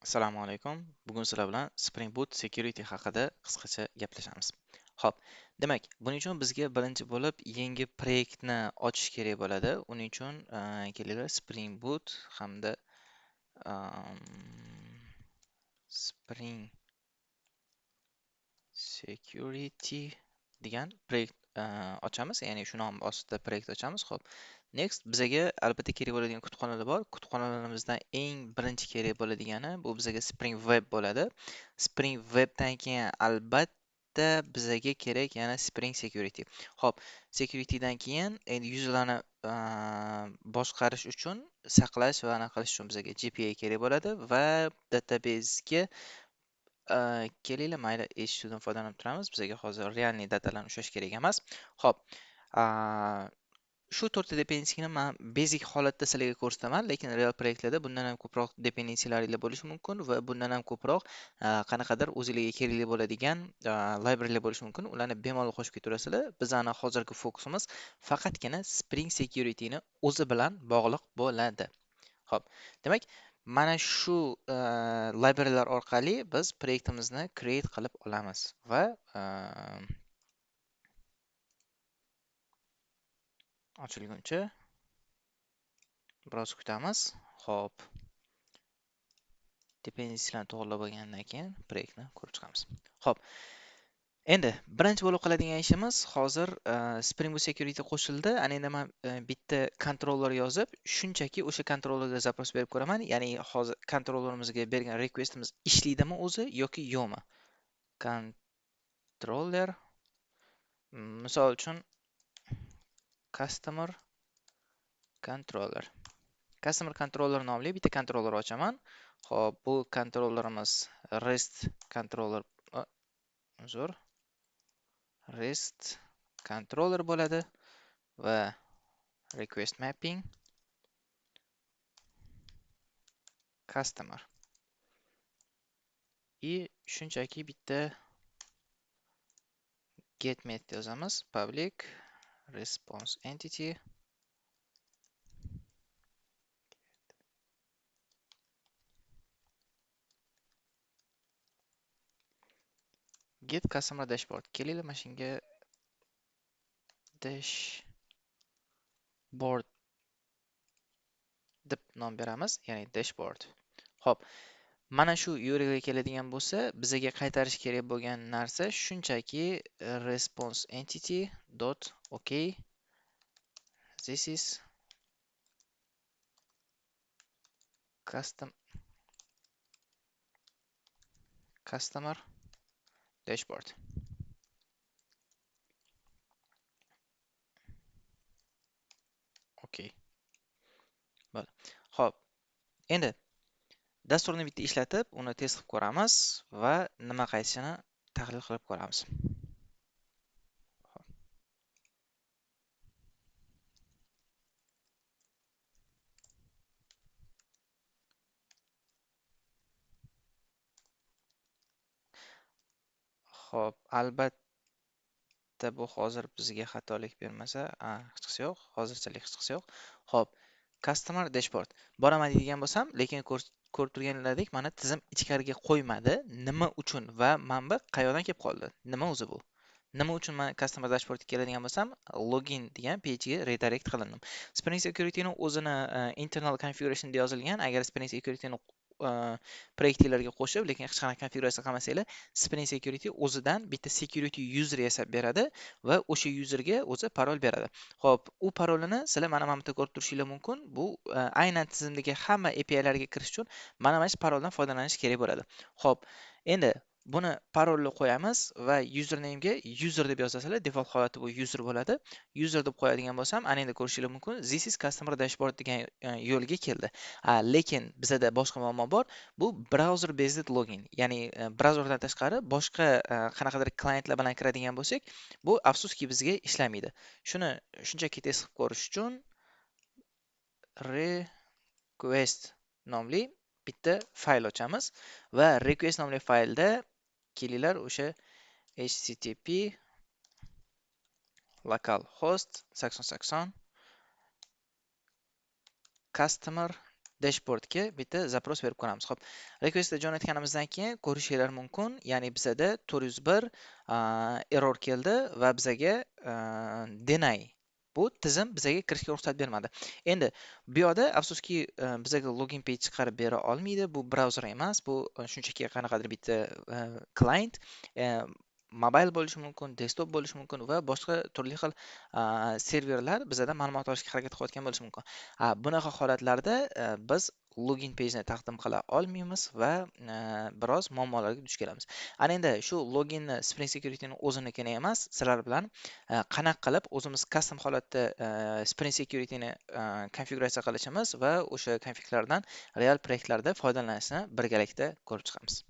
Assalomu alaykum. Bugun sizlar bilan Spring Boot Security haqida qisqacha gaplashamiz. Xo'p, demak, buning uchun bizga birinchi bo'lib yangi proyektni ochish kerak bo'ladi. Uning uchun kelinglar Spring Boot hamda am, Spring Security degan proyekt ochamiz, ya'ni shu nom ostida proyekt ochamiz. Xo'p, next bizaga albatta kerak bo'ladigan kutubxonalar bor. Kutubxonalarimizdan eng birinchi kerak bo'ladigani bu bizaga Spring Web bo'ladi. Spring Webdan keyin albatta bizaga kerak yana Spring Security. Xo'p, Securitydan keyin endi yuzlarni boshqarish uchun, saqlash va anaqa qilish uchun bizaga GPA kerak bo'ladi va databasega kelinglar, mayli eshituvdan foydalanib turamiz. Bizga hozir realniy datalarni ushlash kerak emas. Xo'p, shu to'rtta dependencyni men basic holatda sizlarga ko'rsataman, lekin real proyektlarda bundan ham ko'proq dependencylaringlar bo'lishi mumkin va bundan ham ko'proq qanaqadir o'zingizga kerakli bo'ladigan librarylar bo'lishi mumkin. Ularni bemalol qo'shib ketaverasizlar. Bizning hozirgi fokusimiz faqatgina Spring Securityni o'zi bilan bog'liq bo'ladi. Xo'p, demak, mana shu librarylar orqali biz proyektimizni create qilib olamiz va ochilguncha biroz kutamiz. Xo'p, dependencylarni to'g'irlab bo'lgandan keyin proyektni ko'rib chiqamiz. Xo'p, endi birinchi bo'lib qiladigan ishimiz hozir Spring Boot Security qo'shildi. Ana endi men bitta controller yozib, shunchaki o'sha controllerga zaпрос berib ko'raman. Ya'ni hozir controllerimizga bergan requestimiz ishlaydimi o'zi yoki yo'qmi? Controller, misol uchun customer controller nomli bitta controller ochaman. Xo'p, bu controllerimiz REST controller uzr REST controller bo'ladi va request mapping customer и shunchaki bitta get method yozamiz. Public response entity get customer dashboard. Kelinglar, mana shunga dashboard deb nom beramiz, ya'ni dashboard. Xo'p, mana shu URL ga keladigan bo'lsa, bizga qaytarish kerak bo'lgan narsa shunchaki response entity dot okay, this is customer dashboard. Okay. Bo'ldi. Xo'p, endi dasturni bitta ishlatib, uni test qilib ko'ramiz va nima qaytishini tahlil qilib ko'ramiz. Xo'p, albatta bu hozir bizga xatolik bermasa, hech qisi yo'q, hozirchalik hech qisi yo'q. Xo'p, customer dashboard boraman deydigan bo'lsam, lekin ko'rib turganlaridek mana tizim ichkariga qo'ymadi. Nima uchun va manba qayerdan kelib qoldi? Nima o'zi bu? Nima uchun men customer dashboardga keladigan bo'lsam, login degan page ga redirect qilindim. Spring Security ning o'zini internal configuration da yozilgan. Agar Spring Security ni proyektinglarga qo'shib, lekin hech qanaqa konfiguratsiya qilmasanglar, Spring Security o'zidan bitta security user yasab beradi va o'sha userga o'zi parol beradi. Xo'p, u parolini sizlar mana bu yerda ko'rib turishingiz mumkin. Bu aynan tizimdagi hamma API larga kirish uchun mana shu paroldan foydalanish kerak bo'ladi. Xo'p, endi buni parolni qo'yamiz va username ga user deb yozasizlar. Default holati bu user bo'ladi. User deb qo'yadigan bo'lsam, ana endi ko'rishingiz mumkin. This is customer dashboard degan yo'lga keldi. Lekin bizda boshqa muammo bor. Bu browser based login. Ya'ni brauzerdan tashqari boshqa qanaqadir klientlar bilan kiradigan bo'lsak, bu afsuski bizga ishlamaydi. Shuni shunchaki test qilib ko'rish uchun request nomli bitta fayl ochamiz va request nomli faylda kelinglar, o'sha http localhost 8080 customer dashboardga bitta zapros berib ko'ramiz. Xo'p, requestni jo'natganimizdan keyin ko'rishinglar mumkin, ya'ni bizada 401 error keldi va bizaga deny bu tizim bizaga kirishga ruxsat bermadi. Endi bu yoqda afsuski bizaga login page chiqarib bera olmaydi. Bu brauzer emas, bu shunchaki qanaqadir bitta client, mobil bo'lishi mumkin, desktop bo'lishi mumkin va boshqa turli xil serverlar bizada ma'lumot olishga harakat qilayotgan bo'lishi mumkin. Bunaqa holatlarda biz login pejni taqdim qila olmaymiz va biroz muammolarga duch kelamiz. Ana endi shu loginni Spring Security'ning o'zinikini emas, sizlar bilan qanaqa qilib o'zimiz custom holatda Spring Security'ni konfiguratsiya qilishimiz va o'sha konfiglardan real proyektlarda foydalanishni birgalikda ko'rib chiqamiz.